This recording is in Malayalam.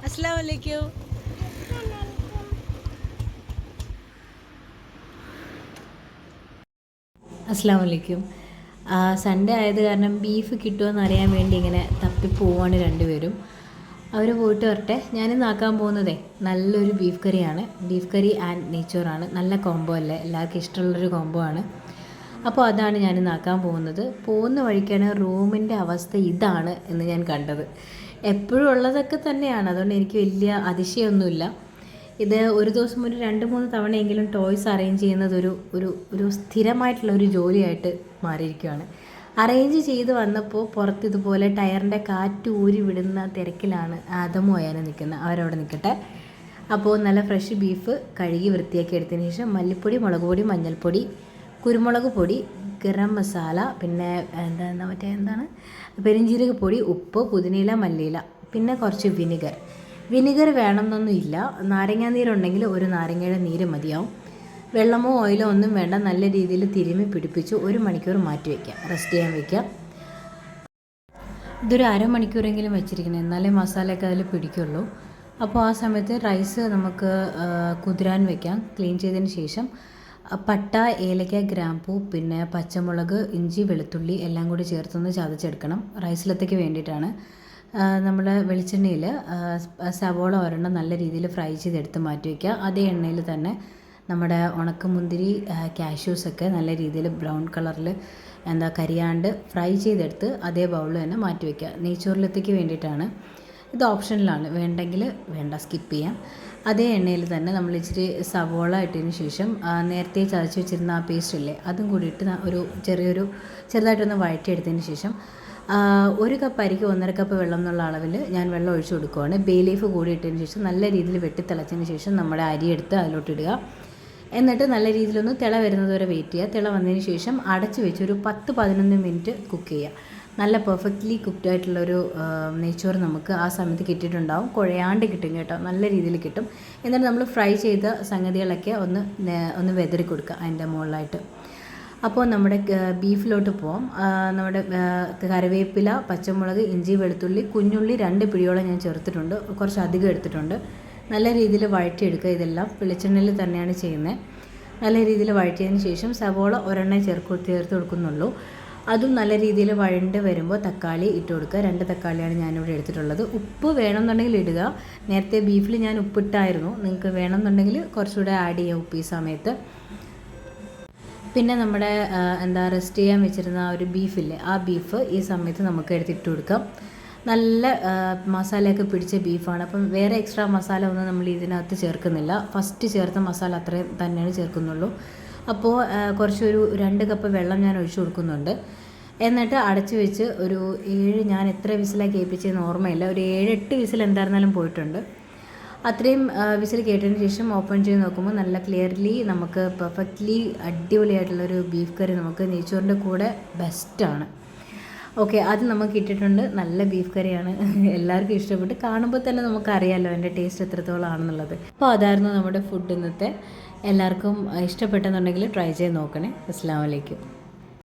अस्सलाम वालेकुम. അസ്സാം വലൈക്കും. സൺഡേ ആയത് കാരണം ബീഫ് കിട്ടുമെന്ന് അറിയാൻ വേണ്ടി ഇങ്ങനെ തപ്പിപ്പോവാണ് രണ്ടുപേരും. അവർ പോയിട്ട് വരട്ടെ. ഞാനിന്ന് ആക്കാൻ പോകുന്നതേ നല്ലൊരു ബീഫ് കറിയാണ്. ബീഫ് കറി ആൻഡ് നെയ്ച്ചോറാണ്. നല്ല കോംബോ അല്ലേ, എല്ലാവർക്കും ഇഷ്ടമുള്ളൊരു കോംബോ ആണ്. അപ്പോൾ അതാണ് ഞാനിന്ന് ആക്കാൻ പോകുന്നത്. പോകുന്ന വഴിക്കാണ് റൂമിൻ്റെ അവസ്ഥ ഇതാണ് എന്ന് ഞാൻ കണ്ടത്. എപ്പോഴും ഉള്ളതൊക്കെ തന്നെയാണ്, അതുകൊണ്ട് എനിക്ക് വലിയ അതിശയമൊന്നുമില്ല. ഇത് ഒരു ദിവസം ഒരു 2-3 തവണയെങ്കിലും ടോയ്സ് അറേഞ്ച് ചെയ്യുന്നത് ഒരു ഒരു ഒരു സ്ഥിരമായിട്ടുള്ളൊരു ജോലിയായിട്ട് മാറിയിരിക്കുകയാണ്. അറേഞ്ച് ചെയ്ത് വന്നപ്പോൾ പുറത്ത് ഇതുപോലെ ടയറിൻ്റെ കാറ്റ് ഊരി വിടുന്ന തിരക്കിലാണ് ആദമും അയാനും നിൽക്കുന്നത്. അവരവിടെ നിൽക്കട്ടെ. അപ്പോൾ നല്ല ഫ്രഷ് ബീഫ് കഴുകി വൃത്തിയാക്കി എടുത്തതിന് ശേഷം മല്ലിപ്പൊടി, മുളക് പൊടി, മഞ്ഞൾപ്പൊടി, കുരുമുളക് പൊടി, ഗരം മസാല, പിന്നെ എന്താണ് പെരിഞ്ജീരകപ്പൊടി, ഉപ്പ്, പുതിനയില, മല്ലിയില, പിന്നെ കുറച്ച് വിനിഗർ വേണമെന്നൊന്നും ഇല്ല. നാരങ്ങാനീരുണ്ടെങ്കിൽ ഒരു നാരങ്ങയുടെ നീര് മതിയാവും. വെള്ളമോ ഓയിലോ ഒന്നും വേണ്ട. നല്ല രീതിയിൽ തിരുമ്മി പിടിപ്പിച്ച് 1 മണിക്കൂർ മാറ്റി വയ്ക്കുക, റെസ്റ്റ് ചെയ്യാൻ വയ്ക്കുക. ഇതൊരു അരമണിക്കൂറെങ്കിലും വെച്ചിരിക്കണം, എന്നാലേ മസാലയൊക്കെ അതിൽ പിടിക്കുള്ളൂ. അപ്പോൾ ആ സമയത്ത് റൈസ് നമുക്ക് കുതിരാൻ വയ്ക്കാം. ക്ലീൻ ചെയ്തതിന് ശേഷം പട്ട, ഏലക്ക, ഗ്രാമ്പൂ, പിന്നെ പച്ചമുളക്, ഇഞ്ചി, വെളുത്തുള്ളി എല്ലാം കൂടി ചേർത്തൊന്ന് ചതച്ചെടുക്കണം. റൈസിലത്തേക്ക് വേണ്ടിയിട്ടാണ്. നമ്മൾ വെളിച്ചെണ്ണയിൽ സവോള ഒരെണ്ണം നല്ല രീതിയിൽ ഫ്രൈ ചെയ്തെടുത്ത് മാറ്റി വയ്ക്കുക. അതേ എണ്ണയിൽ തന്നെ നമ്മുടെ ഉണക്കമുന്തിരി, കാഷ്യൂസൊക്കെ നല്ല രീതിയിൽ ബ്രൗൺ കളറിൽ കരിയാണ്ട് ഫ്രൈ ചെയ്തെടുത്ത് അതേ ബൗളിൽ തന്നെ മാറ്റി വയ്ക്കുക. നെയ്ച്ചോറിലത്തേക്ക് വേണ്ടിയിട്ടാണ്. ഇത് ഓപ്ഷനിലാണ്, വേണ്ടെങ്കിൽ വേണ്ട, സ്കിപ്പ് ചെയ്യാം. അതേ എണ്ണയിൽ തന്നെ നമ്മൾ ഇച്ചിരി സവോള ഇട്ടതിന് ശേഷം നേരത്തെ ചതച്ച് വെച്ചിരുന്ന ആ പേസ്റ്റ് ഇല്ലേ, അതും കൂടി ഇട്ട് ചെറുതായിട്ടൊന്ന് വഴറ്റിയെടുത്തതിന് ശേഷം 1 കപ്പ് അരിക്ക് 1.5 കപ്പ് വെള്ളം എന്നുള്ള അളവിൽ ഞാൻ വെള്ളം ഒഴിച്ച് കൊടുക്കുകയാണ്. ബേ ലീഫ് കൂടി ഇട്ടതിന് ശേഷം നല്ല രീതിയിൽ വെട്ടിത്തിളച്ചതിന് ശേഷം നമ്മുടെ അരി എടുത്ത് അതിലോട്ടിടുക. എന്നിട്ട് നല്ല രീതിയിലൊന്ന് തിള വരുന്നത് വരെ വെയിറ്റ് ചെയ്യുക. തിള വന്നതിന് ശേഷം അടച്ച് വെച്ച് ഒരു 10-11 മിനിറ്റ് കുക്ക് ചെയ്യുക. നല്ല പെർഫെക്റ്റ്ലി കുക്ക്ഡ് ആയിട്ടുള്ളൊരു നെയ്ച്ചോറ് നമുക്ക് ആ സമയത്ത് കിട്ടിയിട്ടുണ്ടാവും. കുഴയാണ്ട് കിട്ടും കേട്ടോ, നല്ല രീതിയിൽ കിട്ടും. എന്നിട്ട് നമ്മൾ ഫ്രൈ ചെയ്ത സംഗതികളൊക്കെ ഒന്ന് വെതറി കൊടുക്കുക അതിൻ്റെ മുകളിലായിട്ട്. അപ്പോൾ നമ്മുടെ ബീഫിലോട്ട് പോകാം. നമ്മുടെ കറിവേപ്പില, പച്ചമുളക്, ഇഞ്ചി, വെളുത്തുള്ളി, കുഞ്ഞുള്ളി 2 പിടിയോളം ഞാൻ ചേർത്തിട്ടുണ്ട്, കുറച്ച് അധികം എടുത്തിട്ടുണ്ട്. നല്ല രീതിയിൽ വഴറ്റിയെടുക്കുക. ഇതെല്ലാം വെളിച്ചെണ്ണയിൽ തന്നെയാണ് ചെയ്യുന്നത്. നല്ല രീതിയിൽ വഴറ്റിയതിന് ശേഷം സവോള ഒരെണ്ണേ ചേർത്ത് കൊടുക്കുന്നുള്ളൂ. അതും നല്ല രീതിയിൽ വഴണ്ട് വരുമ്പോൾ തക്കാളി ഇട്ട് കൊടുക്കുക. 2 തക്കാളിയാണ് ഞാനിവിടെ എടുത്തിട്ടുള്ളത്. ഉപ്പ് വേണമെന്നുണ്ടെങ്കിൽ ഇടുക. നേരത്തെ ബീഫിൽ ഞാൻ ഉപ്പിട്ടായിരുന്നു, നിങ്ങൾക്ക് വേണമെന്നുണ്ടെങ്കിൽ കുറച്ചുകൂടെ ആഡ് ചെയ്യാം ഉപ്പ് ഈ സമയത്ത്. പിന്നെ നമ്മുടെ റെസ്റ്റ് ചെയ്യാൻ വെച്ചിരുന്ന ആ ഒരു ബീഫില്ലേ, ആ ബീഫ് ഈ സമയത്ത് നമുക്ക് എടുത്തിട്ട് കൊടുക്കാം. നല്ല മസാലയൊക്കെ പിടിച്ച ബീഫാണ്. അപ്പം വേറെ എക്സ്ട്രാ മസാല ഒന്നും നമ്മൾ ഇതിനകത്ത് ചേർക്കുന്നില്ല. ഫസ്റ്റ് ചേർത്ത മസാല അത്രയും തന്നെയാണ് ചേർക്കുന്നുള്ളൂ. അപ്പോൾ കുറച്ചൊരു 2 കപ്പ് വെള്ളം ഞാൻ ഒഴിച്ചു കൊടുക്കുന്നുണ്ട്. എന്നിട്ട് അടച്ച് വെച്ച് ഒരു 7, ഞാൻ എത്ര വിസിലാണ് കേൾപ്പിച്ചതെന്ന് ഓർമ്മയില്ല, ഒരു 7-8 വിസിൽ എന്തായിരുന്നാലും പോയിട്ടുണ്ട്. അത്രയും വിസിൽ കേട്ടതിന് ശേഷം ഓപ്പൺ ചെയ്ത് നോക്കുമ്പോൾ നല്ല ക്ലിയർലി നമുക്ക് പെർഫെക്റ്റ്ലി അടിപൊളിയായിട്ടുള്ളൊരു ബീഫ് കറി നമുക്ക് നെയ്ച്ചോറിൻ്റെ കൂടെ ബെസ്റ്റാണ്. ഓക്കെ, അത് നമുക്ക് ഇട്ടിട്ടുണ്ട്. നല്ല ബീഫ് കറിയാണ്, എല്ലാവർക്കും ഇഷ്ടപ്പെട്ട്. കാണുമ്പോൾ തന്നെ നമുക്കറിയാമല്ലോ അതിൻ്റെ ടേസ്റ്റ് എത്രത്തോളം ആണെന്നുള്ളത്. അപ്പോൾ അതായിരുന്നു നമ്മുടെ ഫുഡ് ഇന്നത്തെ. എല്ലാവർക്കും ഇഷ്ടപ്പെട്ടെന്നുണ്ടെങ്കിൽ ട്രൈ ചെയ്ത് നോക്കണേ. അസ്സലാമു അലൈക്കും.